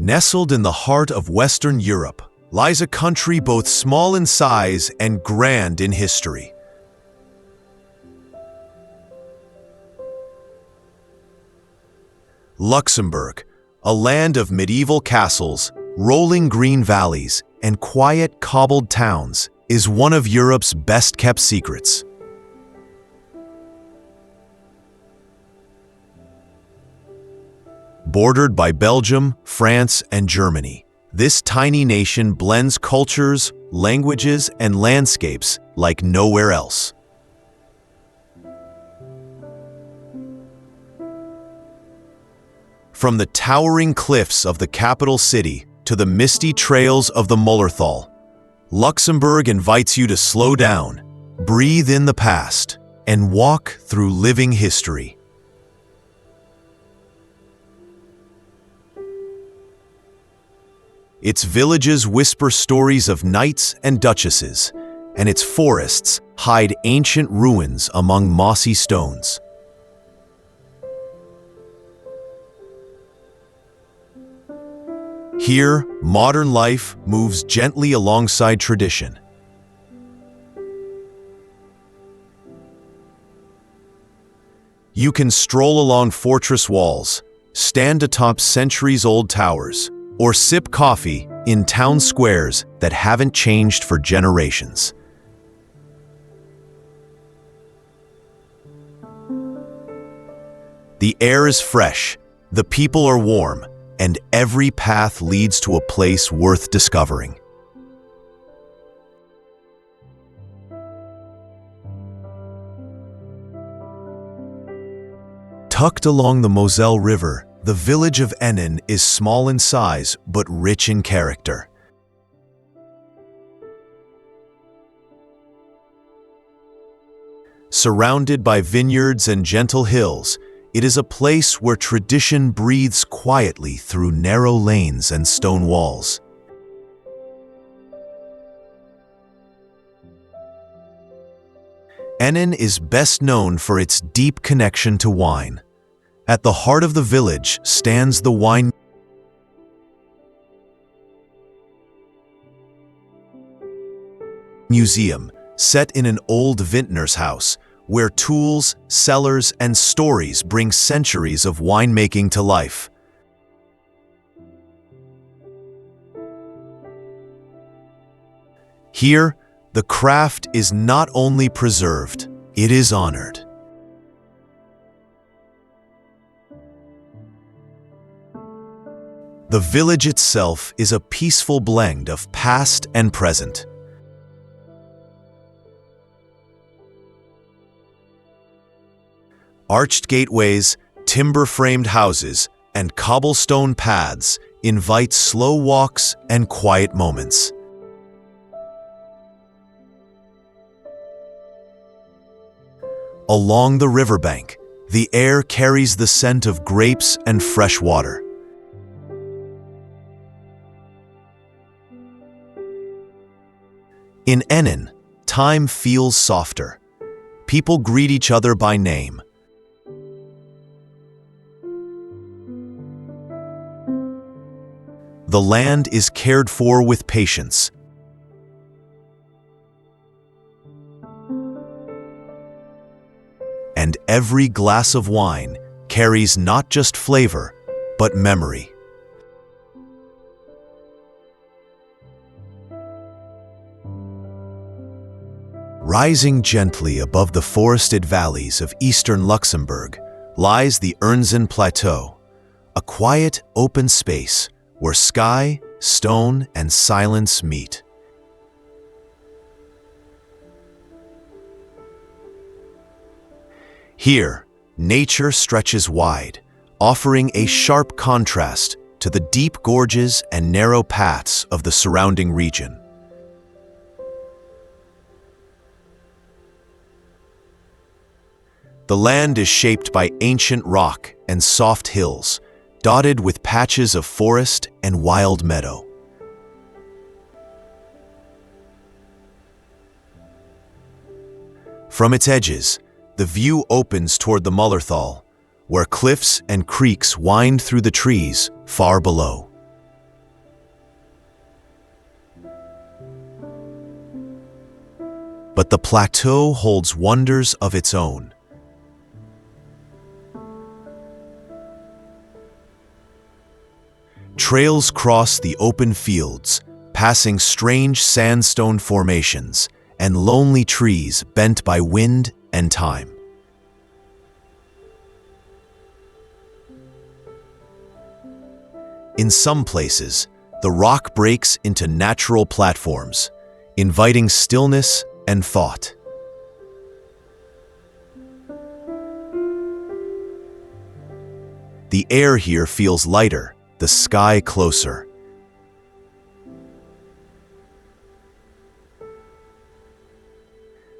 Nestled in the heart of Western Europe lies a country both small in size and grand in history. Luxembourg, a land of medieval castles, rolling green valleys, and quiet cobbled towns, is one of Europe's best-kept secrets. Bordered by Belgium, France, and Germany, this tiny nation blends cultures, languages, and landscapes like nowhere else. From the towering cliffs of the capital city to the misty trails of the Mullerthal, Luxembourg invites you to slow down, breathe in the past, and walk through living history. Its villages whisper stories of knights and duchesses, and its forests hide ancient ruins among mossy stones. Here, modern life moves gently alongside tradition. You can stroll along fortress walls, stand atop centuries-old towers, or sip coffee in town squares that haven't changed for generations. The air is fresh, the people are warm, and every path leads to a place worth discovering. Tucked along the Moselle River, the village of Enan is small in size but rich in character. Surrounded by vineyards and gentle hills, it is a place where tradition breathes quietly through narrow lanes and stone walls. Enan is best known for its deep connection to wine. At the heart of the village stands the wine museum, set in an old vintner's house, where tools, cellars, and stories bring centuries of winemaking to life. Here, the craft is not only preserved, it is honored. The village itself is a peaceful blend of past and present. Arched gateways, timber-framed houses, and cobblestone paths invite slow walks and quiet moments. Along the riverbank, the air carries the scent of grapes and fresh water. In Enan, time feels softer. People greet each other by name. The land is cared for with patience. And every glass of wine carries not just flavor, but memory. Rising gently above the forested valleys of eastern Luxembourg lies the Ernsen Plateau, a quiet, open space where sky, stone, and silence meet. Here, nature stretches wide, offering a sharp contrast to the deep gorges and narrow paths of the surrounding region. The land is shaped by ancient rock and soft hills, dotted with patches of forest and wild meadow. From its edges, the view opens toward the Mullerthal, where cliffs and creeks wind through the trees far below. but the plateau holds wonders of its own. Trails cross the open fields, passing strange sandstone formations and lonely trees bent by wind and time. In some places, the rock breaks into natural platforms, inviting stillness and thought. The air here feels lighter, the sky closer.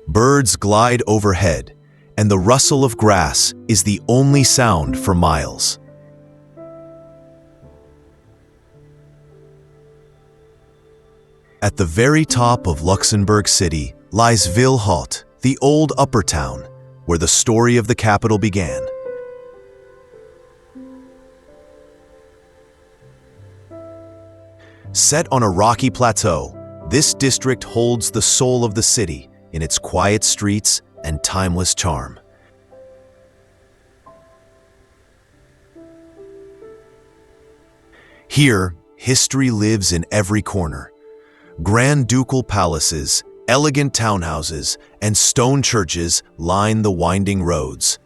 Birds glide overhead, and the rustle of grass is the only sound for miles. At the very top of Luxembourg City lies Vilha, the old upper town, where the story of the capital began. Set on a rocky plateau, this district holds the soul of the city in its quiet streets and timeless charm. Here, history lives in every corner. Grand ducal palaces, elegant townhouses, and stone churches line the winding roads.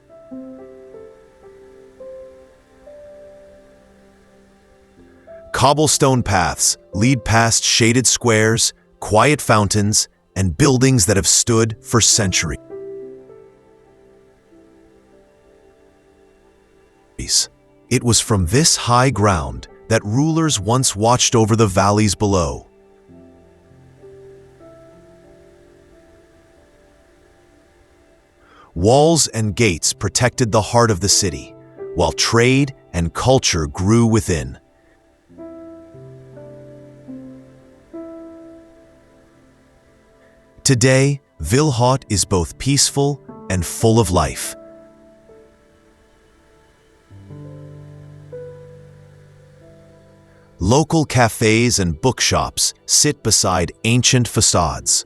Cobblestone paths lead past shaded squares, quiet fountains, and buildings that have stood for centuries. It was from this high ground that rulers once watched over the valleys below. Walls and gates protected the heart of the city, while trade and culture grew within. Today, Vilha is both peaceful and full of life. Local cafes and bookshops sit beside ancient facades.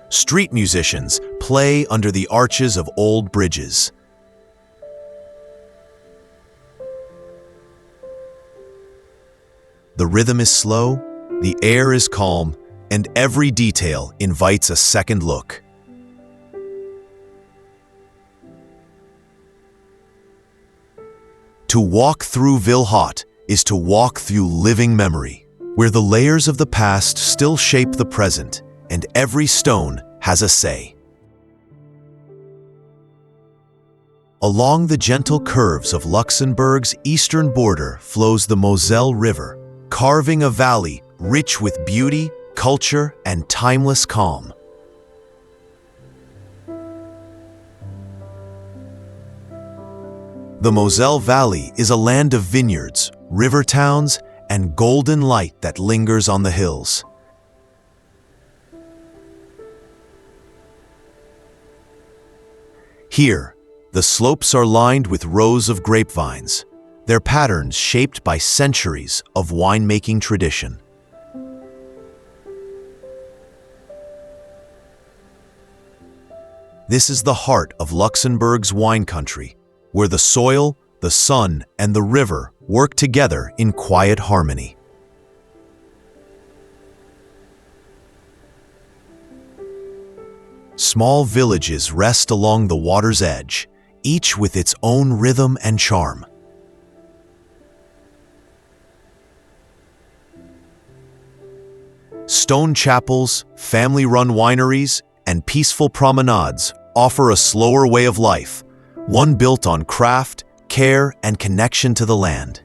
Street musicians play under the arches of old bridges. The rhythm is slow, the air is calm, and every detail invites a second look. To walk through Vilha is to walk through living memory, where the layers of the past still shape the present, and every stone has a say. Along the gentle curves of Luxembourg's eastern border flows the Moselle River, carving a valley rich with beauty, culture, and timeless calm. The Moselle Valley is a land of vineyards, river towns, and golden light that lingers on the hills. Here, the slopes are lined with rows of grapevines, their patterns shaped by centuries of winemaking tradition. This is the heart of Luxembourg's wine country, where the soil, the sun, and the river work together in quiet harmony. Small villages rest along the water's edge, each with its own rhythm and charm. Stone chapels, family-run wineries, and peaceful promenades offer a slower way of life, one built on craft, care, and connection to the land.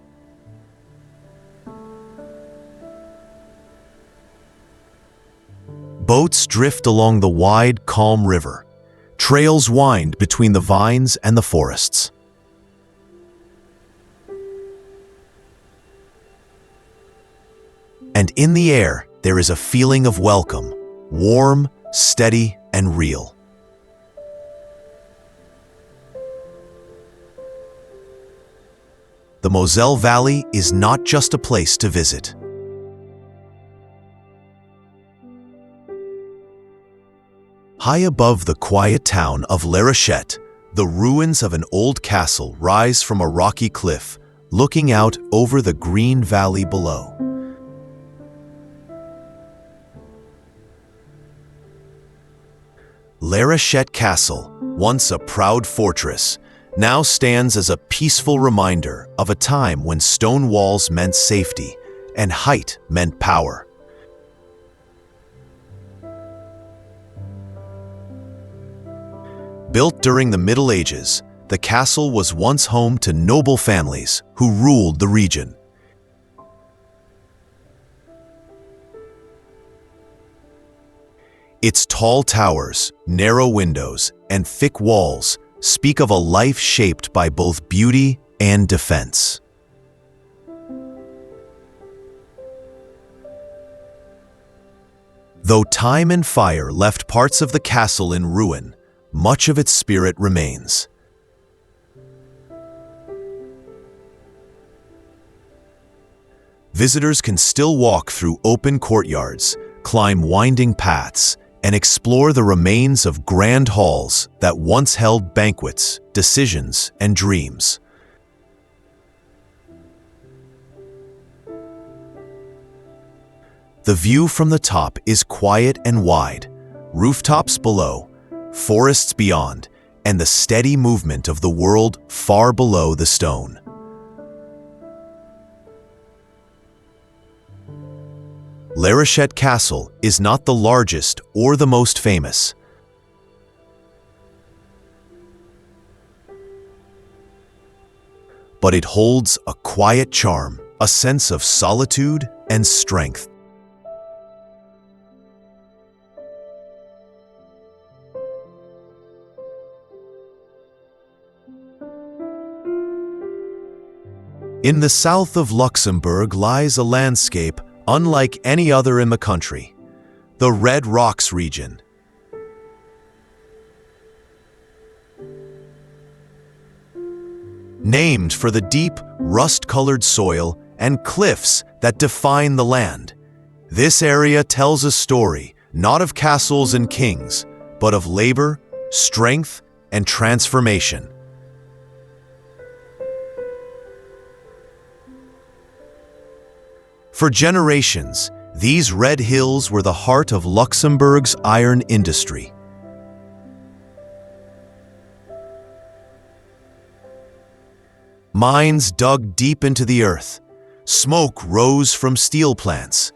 Boats drift along the wide, calm river. Trails wind between the vines and the forests. And in the air, there is a feeling of welcome, warm, steady, and real. The Moselle Valley is not just a place to visit. High above the quiet town of La Rochette, the ruins of an old castle rise from a rocky cliff, looking out over the green valley below. La Rochette Castle, once a proud fortress, now stands as a peaceful reminder of a time when stone walls meant safety and height meant power. Built during the Middle Ages, the castle was once home to noble families who ruled the region. Its tall towers, narrow windows, and thick walls speak of a life shaped by both beauty and defense. Though time and fire left parts of the castle in ruin, much of its spirit remains. Visitors can still walk through open courtyards, climb winding paths, and explore the remains of grand halls that once held banquets, decisions, and dreams. The view from the top is quiet and wide, rooftops below, forests beyond, and the steady movement of the world far below the stone. La Rochette Castle is not the largest or the most famous. But it holds a quiet charm, a sense of solitude and strength. In the south of Luxembourg lies a landscape unlike any other in the country, the Red Rocks region. Named for the deep, rust-colored soil and cliffs that define the land, this area tells a story not of castles and kings, but of labor, strength, and transformation. For generations, these red hills were the heart of Luxembourg's iron industry. Mines dug deep into the earth. Smoke rose from steel plants.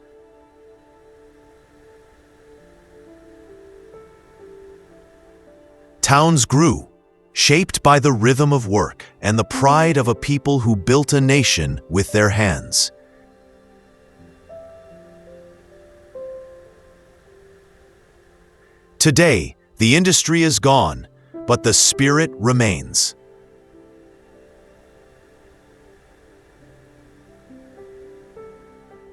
Towns grew, shaped by the rhythm of work and the pride of a people who built a nation with their hands. Today, the industry is gone, but the spirit remains.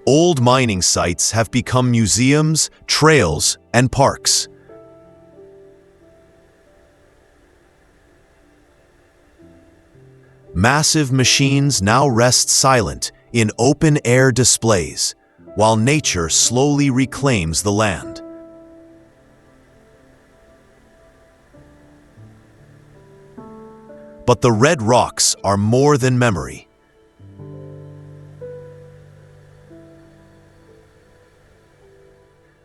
Old mining sites have become museums, trails, and parks. Massive machines now rest silent in open-air displays, while nature slowly reclaims the land. But the Red Rocks are more than memory.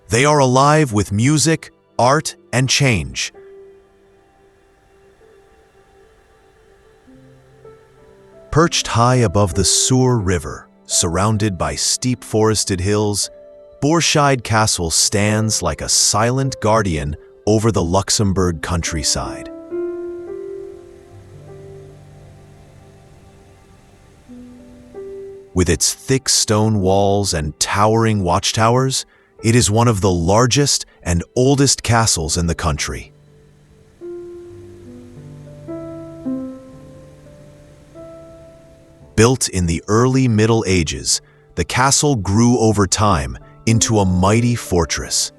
They are alive with music, art, and change. Perched high above the Sour River, surrounded by steep forested hills, Borshide Castle stands like a silent guardian over the Luxembourg countryside. With its thick stone walls and towering watchtowers, it is one of the largest and oldest castles in the country. Built in the early Middle Ages, the castle grew over time into a mighty fortress.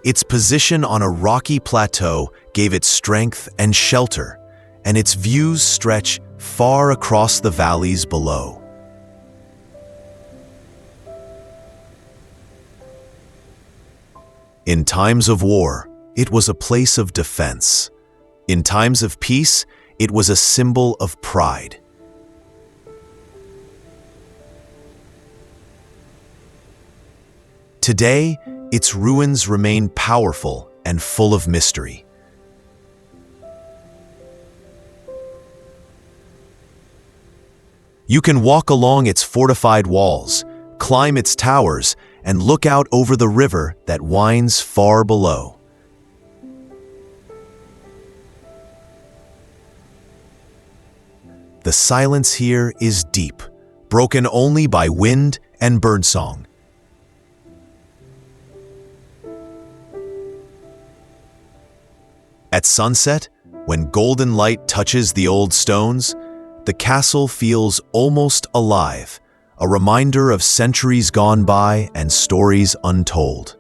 Its position on a rocky plateau gave it strength and shelter, and its views stretch far across the valleys below. In times of war, it was a place of defense. In times of peace, it was a symbol of pride. Today, its ruins remain powerful and full of mystery. You can walk along its fortified walls, climb its towers, and look out over the river that winds far below. The silence here is deep, broken only by wind and birdsong. At sunset, when golden light touches the old stones, the castle feels almost alive, a reminder of centuries gone by and stories untold.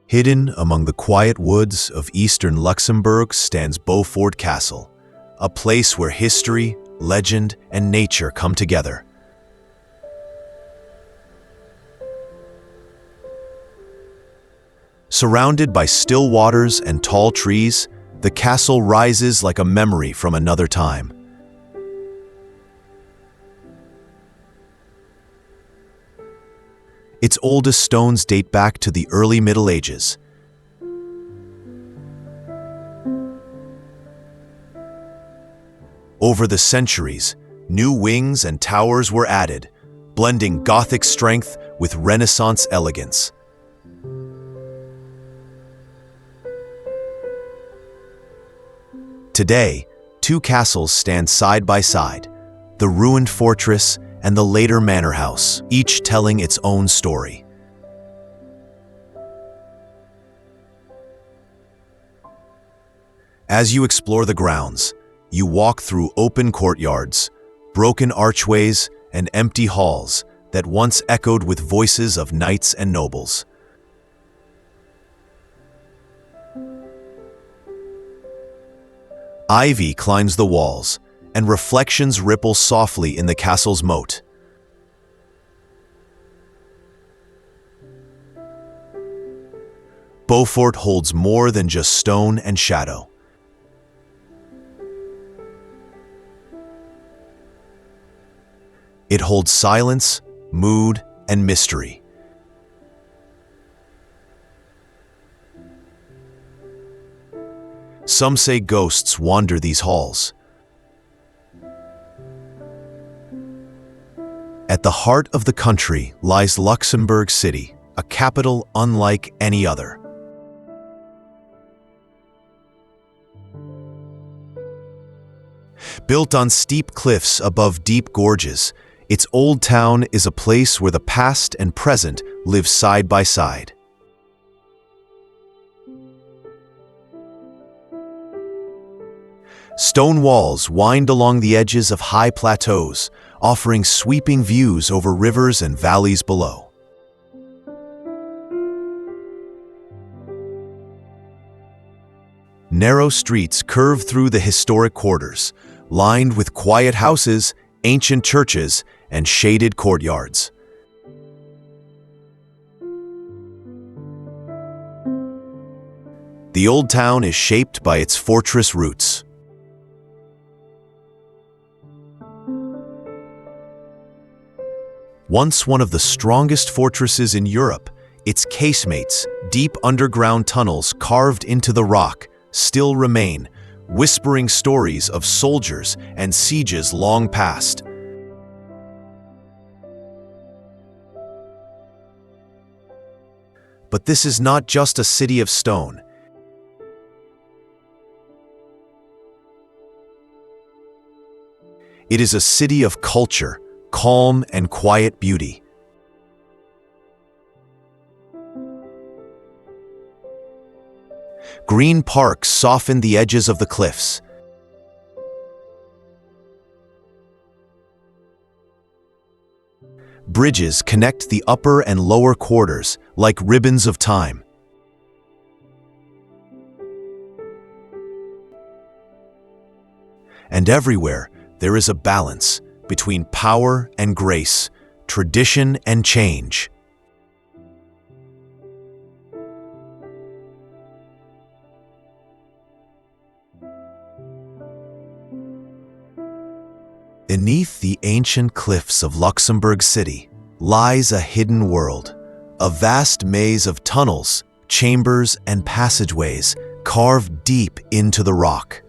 Hidden among the quiet woods of eastern Luxembourg stands Bowfort Castle, a place where history, legend, and nature come together. Surrounded by still waters and tall trees, the castle rises like a memory from another time. Its oldest stones date back to the early Middle Ages. Over the centuries, new wings and towers were added, blending Gothic strength with Renaissance elegance. Today, two castles stand side by side, the ruined fortress and the later manor house, each telling its own story. As you explore the grounds, you walk through open courtyards, broken archways, and empty halls that once echoed with voices of knights and nobles. Ivy climbs the walls, and reflections ripple softly in the castle's moat. Bowfort holds more than just stone and shadow. It holds silence, mood, and mystery. Some say ghosts wander these halls. At the heart of the country lies Luxembourg City, a capital unlike any other. Built on steep cliffs above deep gorges, its old town is a place where the past and present live side by side. Stone walls wind along the edges of high plateaus, offering sweeping views over rivers and valleys below. Narrow streets curve through the historic quarters, lined with quiet houses, ancient churches, and shaded courtyards. The old town is shaped by its fortress roots. Once one of the strongest fortresses in Europe, its casemates, deep underground tunnels carved into the rock, still remain, whispering stories of soldiers and sieges long past. But this is not just a city of stone. It is a city of culture, calm and quiet beauty. Green parks soften the edges of the cliffs. Bridges connect the upper and lower quarters like ribbons of time. and everywhere there is a balance between power and grace, tradition and change. Beneath the ancient cliffs of Luxembourg City lies a hidden world, a vast maze of tunnels, chambers, and passageways carved deep into the rock.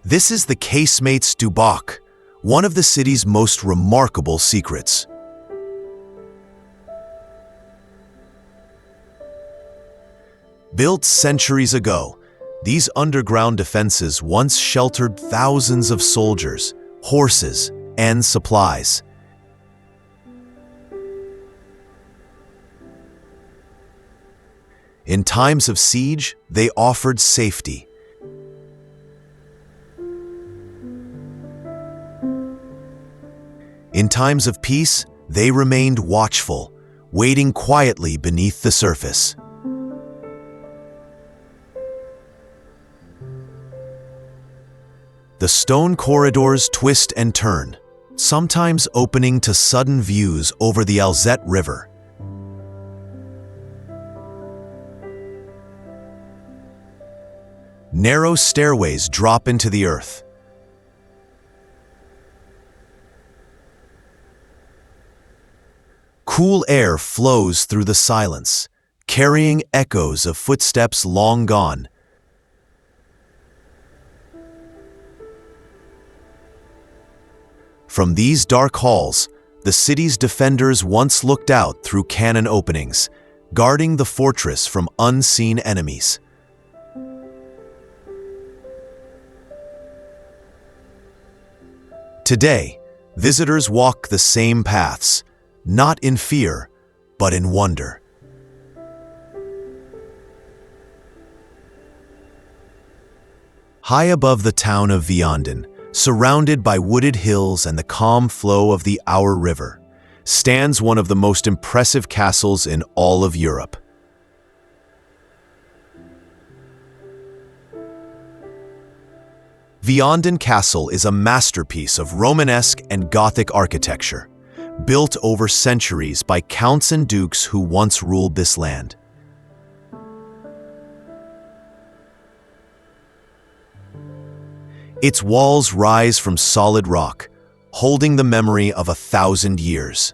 This is the Casemates Dubac, one of the city's most remarkable secrets. Built centuries ago, these underground defenses once sheltered thousands of soldiers, horses, and supplies. In times of siege, they offered safety. In times of peace, they remained watchful, waiting quietly beneath the surface. The stone corridors twist and turn, sometimes opening to sudden views over the Alzette River. Narrow stairways drop into the earth. Cool air flows through the silence, carrying echoes of footsteps long gone. From these dark halls, the city's defenders once looked out through cannon openings, guarding the fortress from unseen enemies. Today, visitors walk the same paths, not in fear, but in wonder. High above the town of Viandon, surrounded by wooded hills and the calm flow of the Our River, stands one of the most impressive castles in all of Europe. Viandon Castle is a masterpiece of Romanesque and Gothic architecture, built over centuries by counts and dukes who once ruled this land. Its walls rise from solid rock, holding the memory of 1,000 years.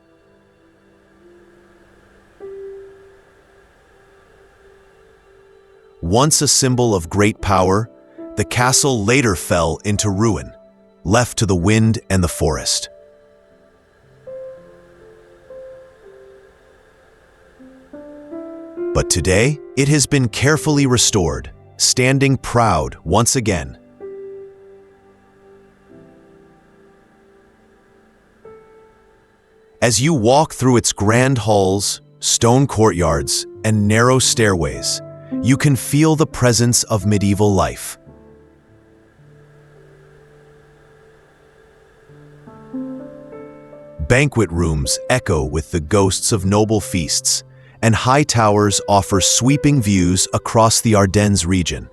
Once a symbol of great power, the castle later fell into ruin, left to the wind and the forest. But today, it has been carefully restored, standing proud once again. As you walk through its grand halls, stone courtyards, and narrow stairways, you can feel the presence of medieval life. Banquet rooms echo with the ghosts of noble feasts, and high towers offer sweeping views across the Ardennes region.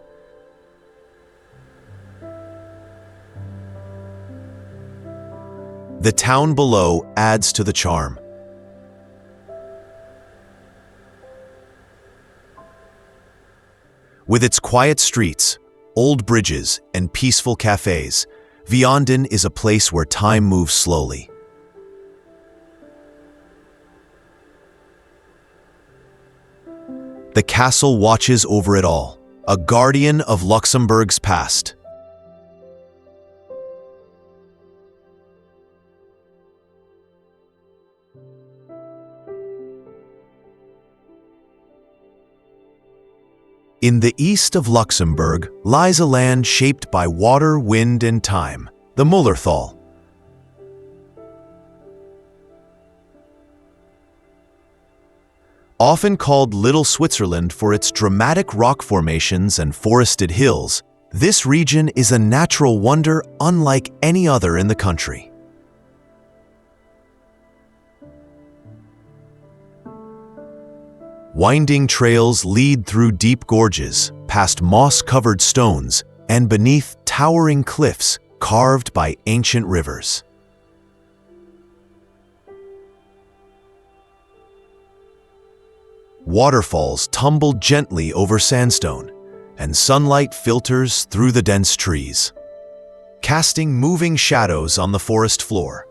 The town below adds to the charm. With its quiet streets, old bridges, and peaceful cafes, Viandon is a place where time moves slowly. The castle watches over it all, a guardian of Luxembourg's past. In the east of Luxembourg lies a land shaped by water, wind, and time, the Mullerthal. Often called Little Switzerland for its dramatic rock formations and forested hills, this region is a natural wonder unlike any other in the country. Winding trails lead through deep gorges, past moss-covered stones, and beneath towering cliffs carved by ancient rivers. Waterfalls tumble gently over sandstone, and sunlight filters through the dense trees, casting moving shadows on the forest floor.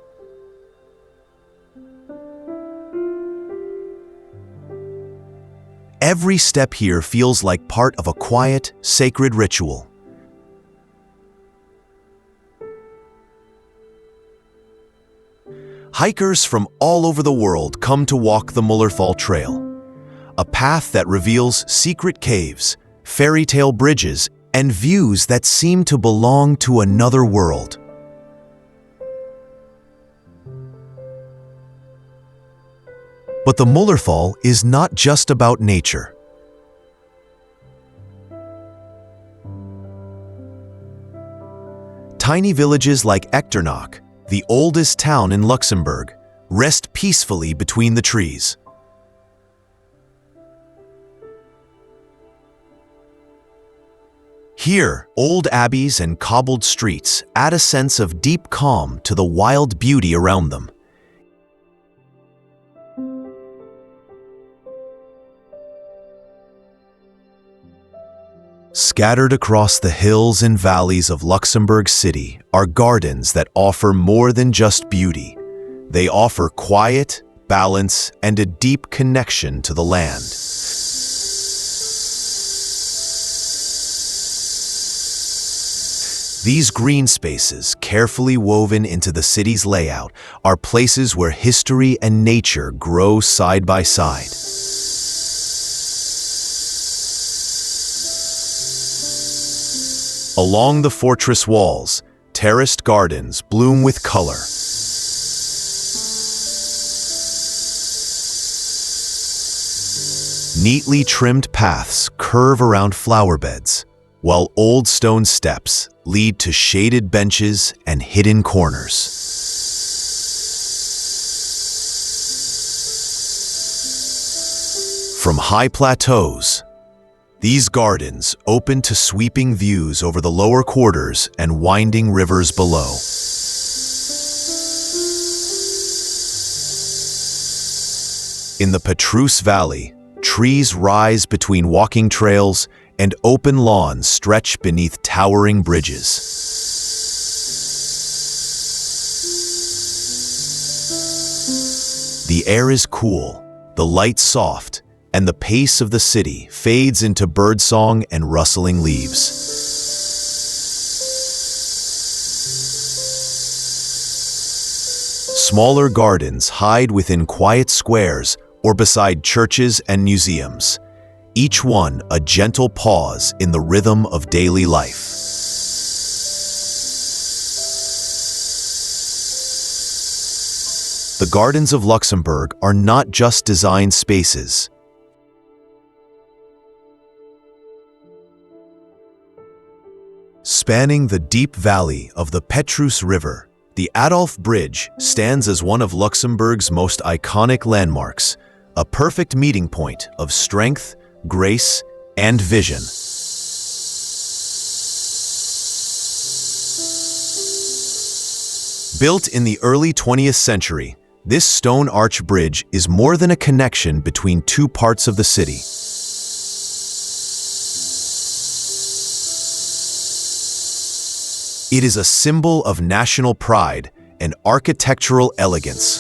Every step here feels like part of a quiet, sacred ritual. Hikers from all over the world come to walk the Mullerthal Trail, a path that reveals secret caves, fairy-tale bridges, and views that seem to belong to another world. But the Mullerthal is not just about nature. Tiny villages like Echternach, the oldest town in Luxembourg, rest peacefully between the trees. Here, old abbeys and cobbled streets add a sense of deep calm to the wild beauty around them. Scattered across the hills and valleys of Luxembourg City are gardens that offer more than just beauty. They offer quiet, balance, and a deep connection to the land. These green spaces, carefully woven into the city's layout, are places where history and nature grow side by side. Along the fortress walls, terraced gardens bloom with color. Neatly trimmed paths curve around flower beds, while old stone steps lead to shaded benches and hidden corners. From high plateaus, these gardens open to sweeping views over the lower quarters and winding rivers below. In the Petrus Valley, trees rise between walking trails and open lawns stretch beneath towering bridges. The air is cool, the light soft, and the pace of the city fades into birdsong and rustling leaves. Smaller gardens hide within quiet squares or beside churches and museums, each one a gentle pause in the rhythm of daily life. The gardens of Luxembourg are not just design spaces. Spanning the deep valley of the Petrus River, the Adolf Bridge stands as one of Luxembourg's most iconic landmarks, a perfect meeting point of strength, grace, and vision. Built in the early 20th century, this stone arch bridge is more than a connection between two parts of the city. It is a symbol of national pride and architectural elegance.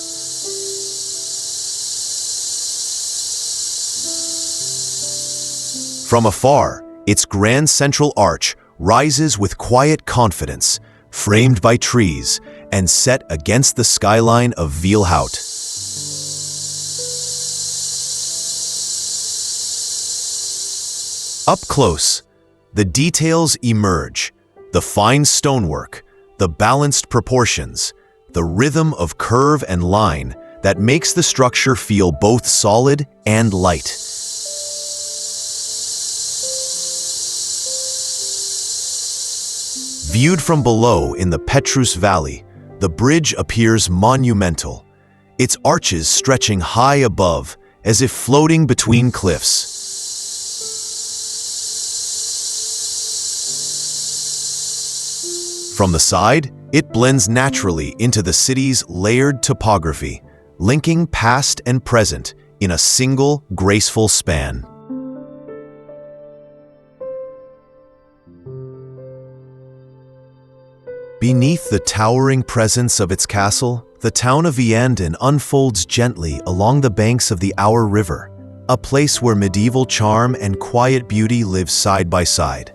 From afar, its grand central arch rises with quiet confidence, framed by trees and set against the skyline of Vilha. Up close, the details emerge. The fine stonework, the balanced proportions, the rhythm of curve and line that makes the structure feel both solid and light. Viewed from below in the Petrus Valley, the bridge appears monumental, its arches stretching high above as if floating between cliffs. From the side, it blends naturally into the city's layered topography, linking past and present in a single, graceful span. Beneath the towering presence of its castle, the town of Yandon unfolds gently along the banks of the Our River, a place where medieval charm and quiet beauty live side by side.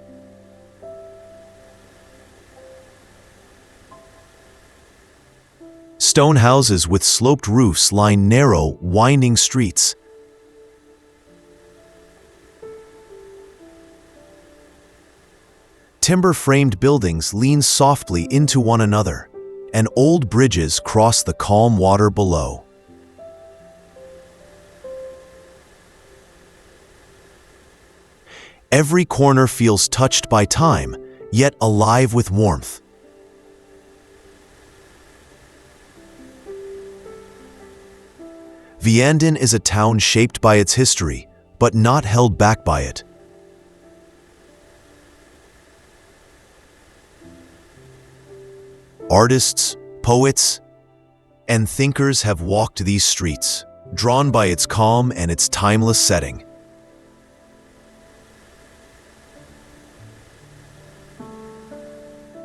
Stone houses with sloped roofs line narrow, winding streets. Timber-framed buildings lean softly into one another, and old bridges cross the calm water below. Every corner feels touched by time, yet alive with warmth. Viandon is a town shaped by its history, but not held back by it. Artists, poets, and thinkers have walked these streets, drawn by its calm and its timeless setting.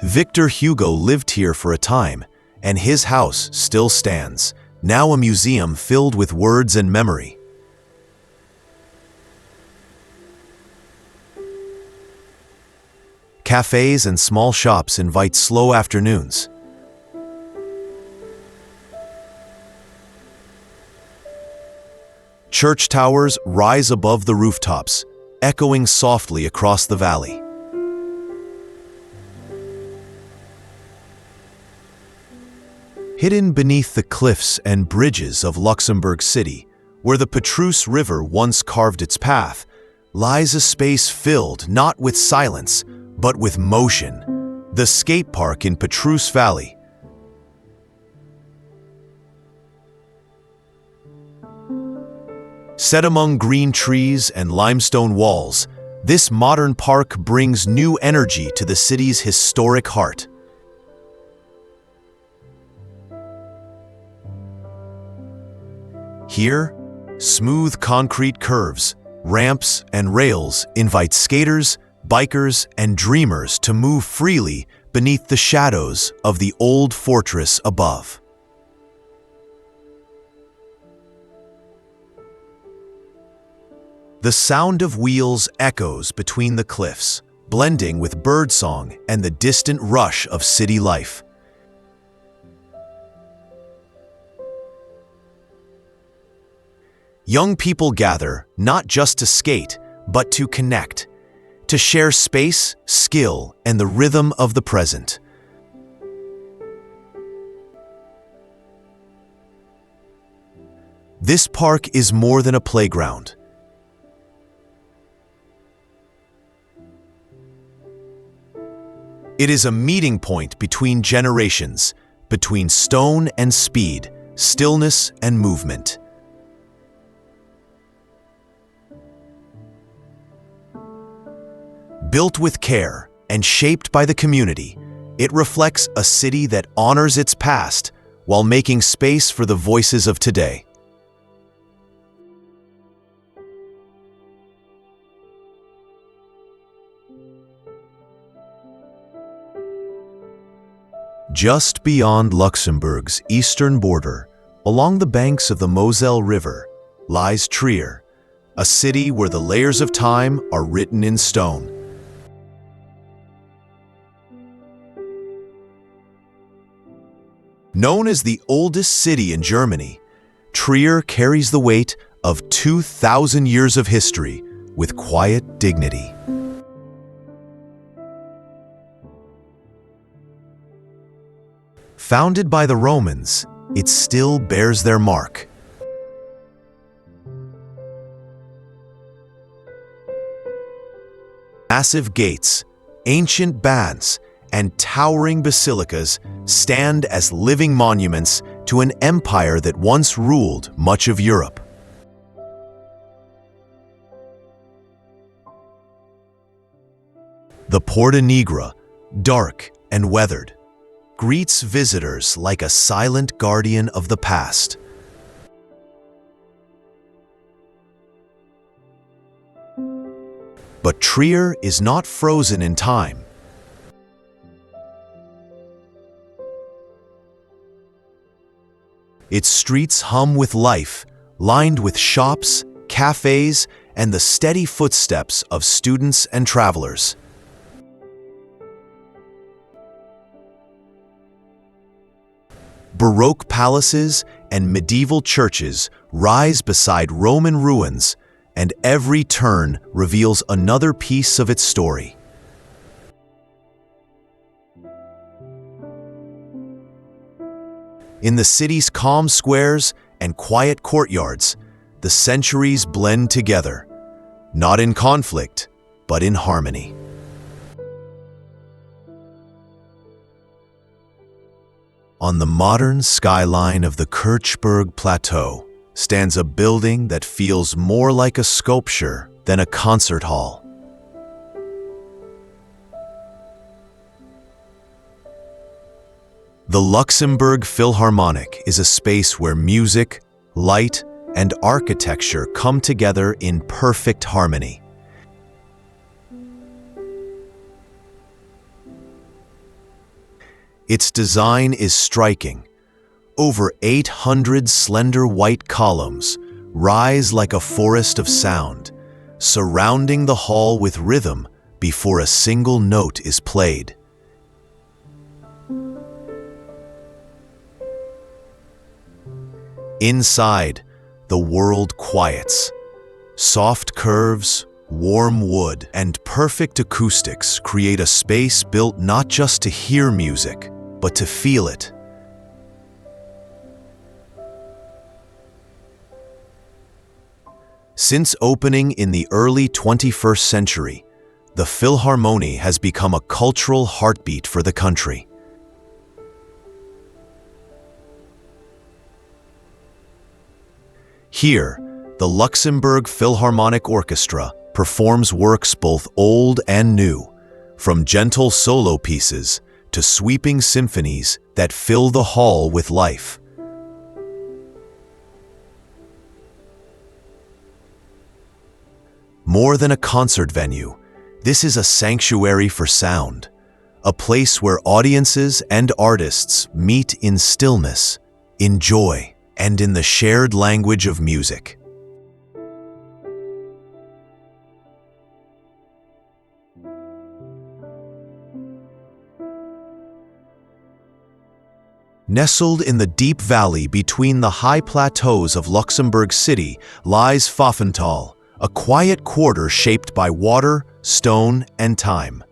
Victor Hugo lived here for a time, and his house still stands, now a museum filled with words and memory. Cafes and small shops invite slow afternoons. Church towers rise above the rooftops, echoing softly across the valley. Hidden beneath the cliffs and bridges of Luxembourg City, where the Petrus River once carved its path, lies a space filled not with silence, but with motion, the skate park in Petrus Valley. Set among green trees and limestone walls, this modern park brings new energy to the city's historic heart. Here, smooth concrete curves, ramps, and rails invite skaters, bikers, and dreamers to move freely beneath the shadows of the old fortress above. The sound of wheels echoes between the cliffs, blending with birdsong and the distant rush of city life. Young people gather not just to skate, but to connect, to share space, skill, and the rhythm of the present. This park is more than a playground. It is a meeting point between generations, between stone and speed, stillness and movement. Built with care and shaped by the community, it reflects a city that honors its past while making space for the voices of today. Just beyond Luxembourg's eastern border, along the banks of the Moselle River, lies Trier, a city where the layers of time are written in stone. Known as the oldest city in Germany, Trier carries the weight of 2,000 years of history with quiet dignity. Founded by the Romans, it still bears their mark. Massive gates, ancient baths, and towering basilicas stand as living monuments to an empire that once ruled much of Europe. The Porta Nigra, dark and weathered, greets visitors like a silent guardian of the past. But Trier is not frozen in time. Its streets hum with life, lined with shops, cafes, and the steady footsteps of students and travelers. Baroque palaces and medieval churches rise beside Roman ruins, and every turn reveals another piece of its story. In the city's calm squares and quiet courtyards, the centuries blend together, not in conflict, but in harmony. On the modern skyline of the Kirchberg Plateau stands a building that feels more like a sculpture than a concert hall. The Luxembourg Philharmonic is a space where music, light, and architecture come together in perfect harmony. Its design is striking. Over 800 slender white columns rise like a forest of sound, surrounding the hall with rhythm before a single note is played. Inside, the world quiets. Soft curves, warm wood, and perfect acoustics create a space built not just to hear music, but to feel it. Since opening in the early 21st century, the Philharmonie has become a cultural heartbeat for the country. Here, the Luxembourg Philharmonic Orchestra performs works both old and new, from gentle solo pieces to sweeping symphonies that fill the hall with life. More than a concert venue, this is a sanctuary for sound, a place where audiences and artists meet in stillness, in joy, and in the shared language of music. Nestled in the deep valley between the high plateaus of Luxembourg City lies Fafenal, a quiet quarter shaped by water, stone, and time.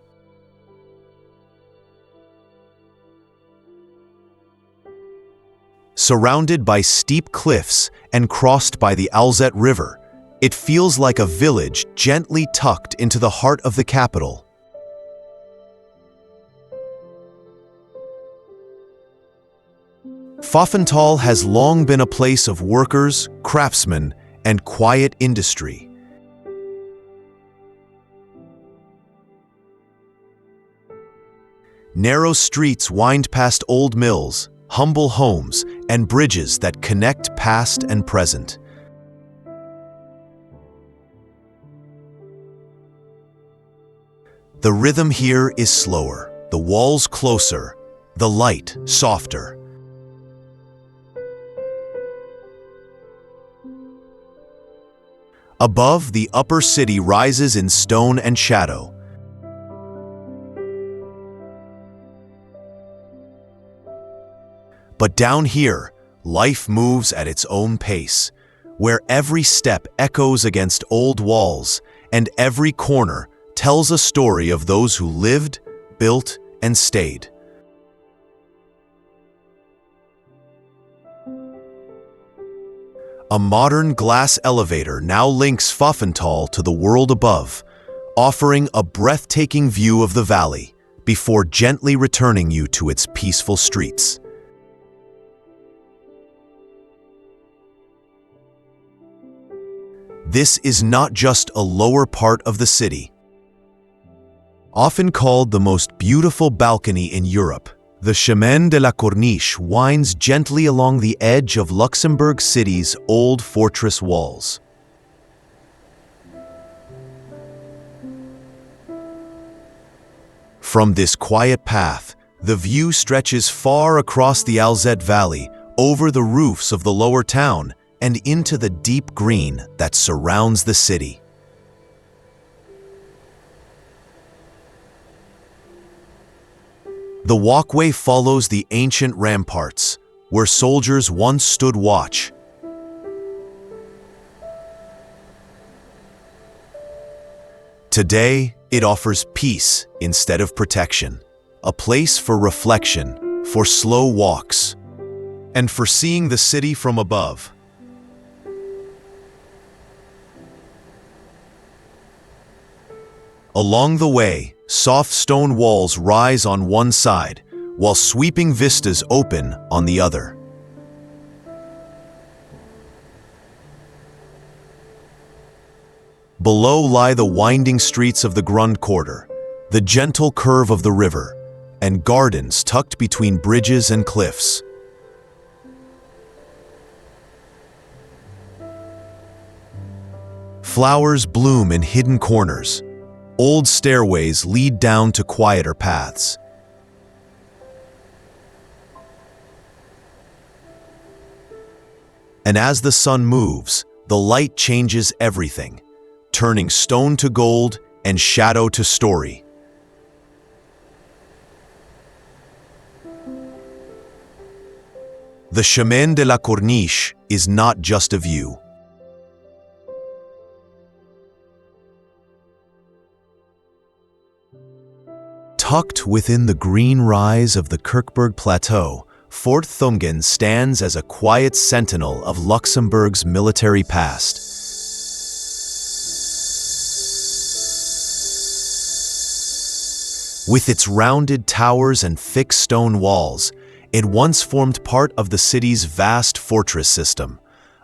Surrounded by steep cliffs and crossed by the Alzette River, it feels like a village gently tucked into the heart of the capital. Fafenal has long been a place of workers, craftsmen, and quiet industry. Narrow streets wind past old mills, humble homes, and bridges that connect past and present. The rhythm here is slower, the walls closer, the light softer. Above, the upper city rises in stone and shadow. But down here, life moves at its own pace, where every step echoes against old walls and every corner tells a story of those who lived, built, and stayed. A modern glass elevator now links Fafenal to the world above, offering a breathtaking view of the valley before gently returning you to its peaceful streets. This is not just a lower part of the city. Often called the most beautiful balcony in Europe, the Chemin de la Corniche winds gently along the edge of Luxembourg City's old fortress walls. From this quiet path, the view stretches far across the Alzette Valley, over the roofs of the lower town, and into the deep green that surrounds the city. The walkway follows the ancient ramparts, where soldiers once stood watch. Today, it offers peace instead of protection, a place for reflection, for slow walks, and for seeing the city from above. Along the way, soft stone walls rise on one side, while sweeping vistas open on the other. Below lie the winding streets of the Grund Quarter, the gentle curve of the river, and gardens tucked between bridges and cliffs. Flowers bloom in hidden corners. Old stairways lead down to quieter paths. And as the sun moves, the light changes everything, turning stone to gold and shadow to story. The Chemin de la Corniche is not just a view. Tucked within the green rise of the Kirkberg Plateau, Fort Thungen stands as a quiet sentinel of Luxembourg's military past. With its rounded towers and thick stone walls, it once formed part of the city's vast fortress system,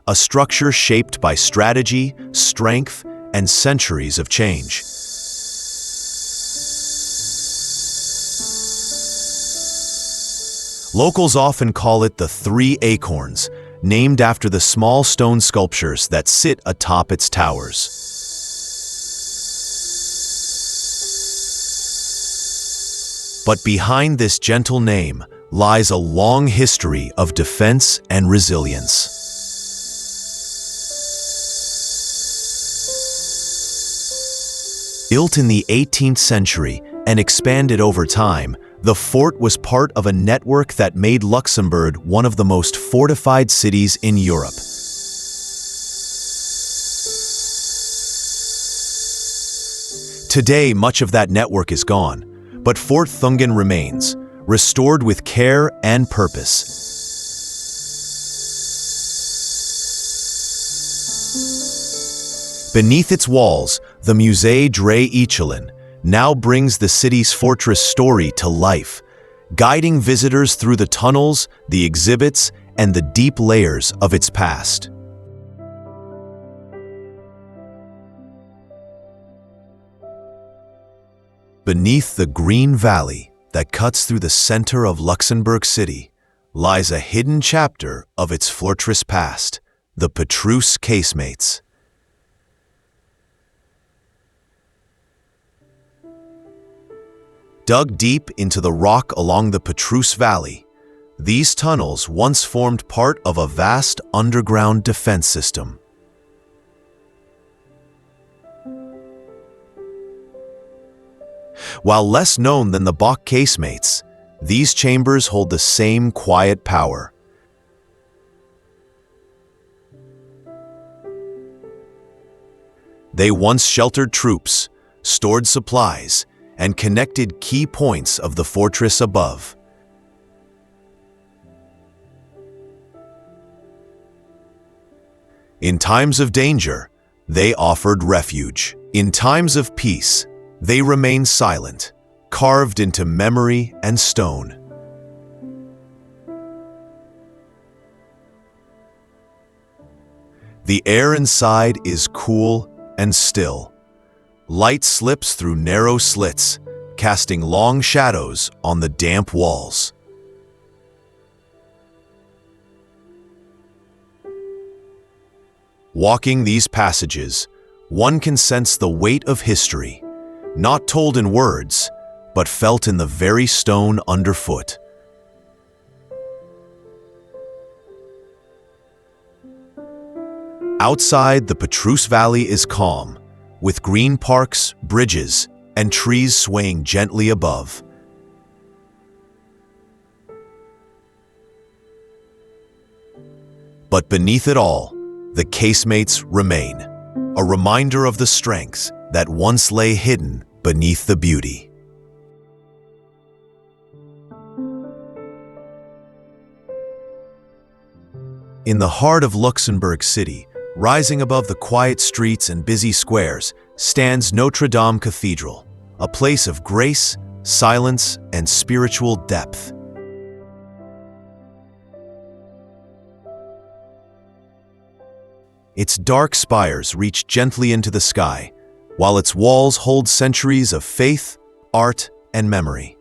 a structure shaped by strategy, strength, and centuries of change. Locals often call it the Three Acorns, named after the small stone sculptures that sit atop its towers. But behind this gentle name lies a long history of defense and resilience. Built in the 18th century and expanded over time, the fort was part of a network that made Luxembourg one of the most fortified cities in Europe. Today, much of that network is gone, but Fort Thungen remains, restored with care and purpose. Beneath its walls, the Musée Drey Ichelin now brings the city's fortress story to life, guiding visitors through the tunnels, the exhibits, and the deep layers of its past. Beneath the green valley that cuts through the center of Luxembourg City lies a hidden chapter of its fortress past, the Petrus Casemates. Dug deep into the rock along the Petrus Valley, these tunnels once formed part of a vast underground defense system. While less known than the Bach casemates, these chambers hold the same quiet power. They once sheltered troops, stored supplies, and connected key points of the fortress above. In times of danger, they offered refuge. In times of peace, they remained silent, carved into memory and stone. The air inside is cool and still. Light slips through narrow slits, casting long shadows on the damp walls. Walking these passages, one can sense the weight of history, not told in words, but felt in the very stone underfoot. Outside, the Petrus Valley is calm, with green parks, bridges, and trees swaying gently above. But beneath it all, the casemates remain, a reminder of the strengths that once lay hidden beneath the beauty. In the heart of Luxembourg City, rising above the quiet streets and busy squares, stands Notradam Cathedral, a place of grace, silence, and spiritual depth. Its dark spires reach gently into the sky, while its walls hold centuries of faith, art, and memory.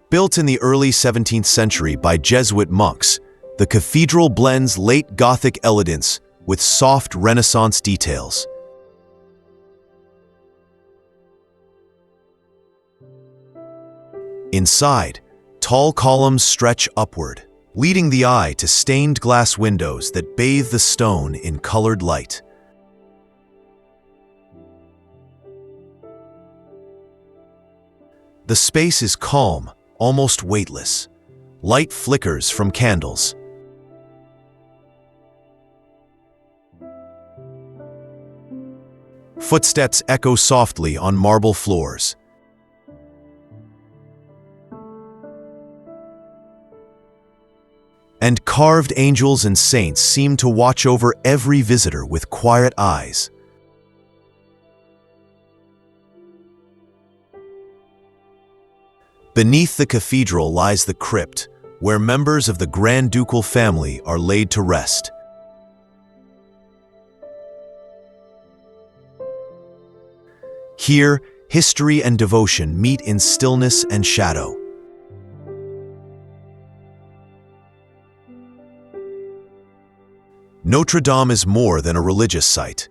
Built in the early 17th century by Jesuit monks, the cathedral blends late Gothic elegance with soft Renaissance details. Inside, tall columns stretch upward, leading the eye to stained glass windows that bathe the stone in colored light. The space is calm, almost weightless. Light flickers from candles. Footsteps echo softly on marble floors. And carved angels and saints seem to watch over every visitor with quiet eyes. Beneath the cathedral lies the crypt, where members of the Grand Ducal family are laid to rest. Here, history and devotion meet in stillness and shadow. Notradam is more than a religious site.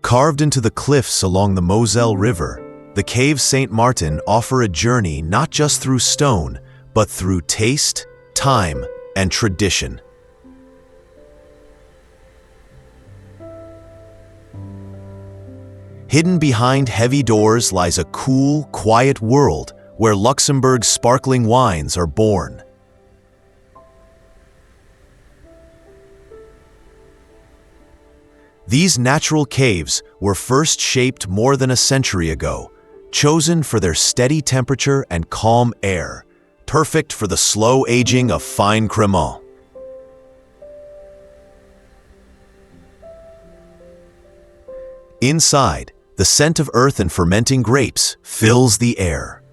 Carved into the cliffs along the Moselle River, the caves St. Martin offer a journey not just through stone, but through taste, time, and tradition. Hidden behind heavy doors lies a cool, quiet world where Luxembourg's sparkling wines are born. These natural caves were first shaped more than a century ago, chosen for their steady temperature and calm air, perfect for the slow aging of fine crémant. Inside, the scent of earth and fermenting grapes fills the air.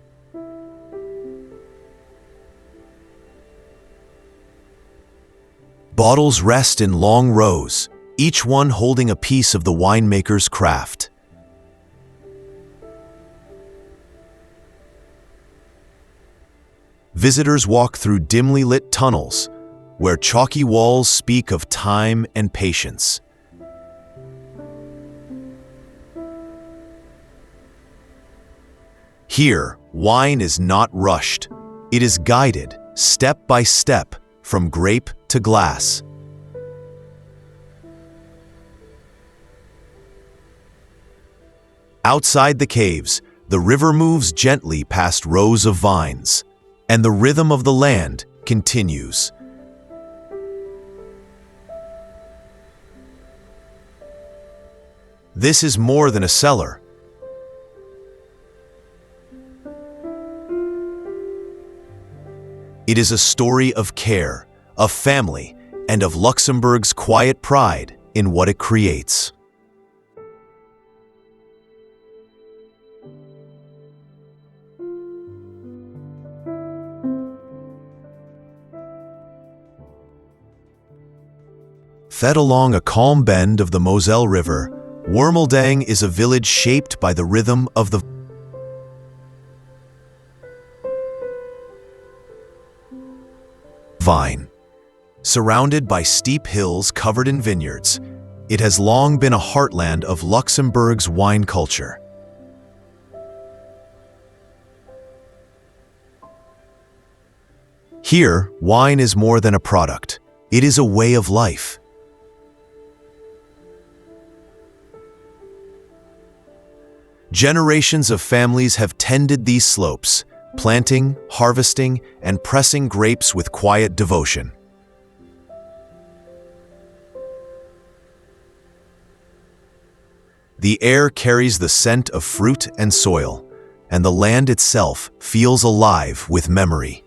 Bottles rest in long rows, each one holding a piece of the winemaker's craft. Visitors walk through dimly lit tunnels, where chalky walls speak of time and patience. Here, wine is not rushed. It is guided, step by step, from grape to glass. Outside the caves, the river moves gently past rows of vines, and the rhythm of the land continues. This is more than a cellar. It is a story of care, of family, and of Luxembourg's quiet pride in what it creates. Fed along a calm bend of the Moselle River, Wormaldang is a village shaped by the rhythm of the vine. Surrounded by steep hills covered in vineyards, it has long been a heartland of Luxembourg's wine culture. Here, wine is more than a product. It is a way of life. Generations of families have tended these slopes, planting, harvesting, and pressing grapes with quiet devotion. The air carries the scent of fruit and soil, and the land itself feels alive with memory.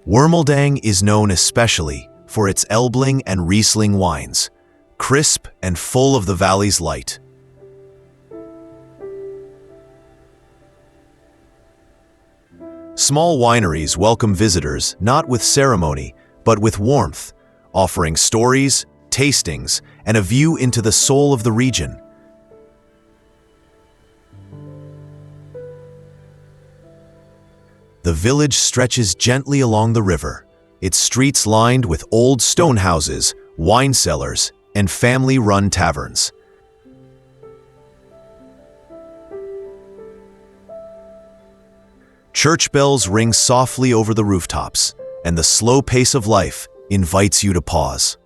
Wormaldang is known especially for its Elbling and Riesling wines, crisp and full of the valley's light. Small wineries welcome visitors not with ceremony, but with warmth, offering stories, tastings, and a view into the soul of the region. The village stretches gently along the river, its streets lined with old stone houses, wine cellars, and family-run taverns. Church bells ring softly over the rooftops, and the slow pace of life invites you to pause.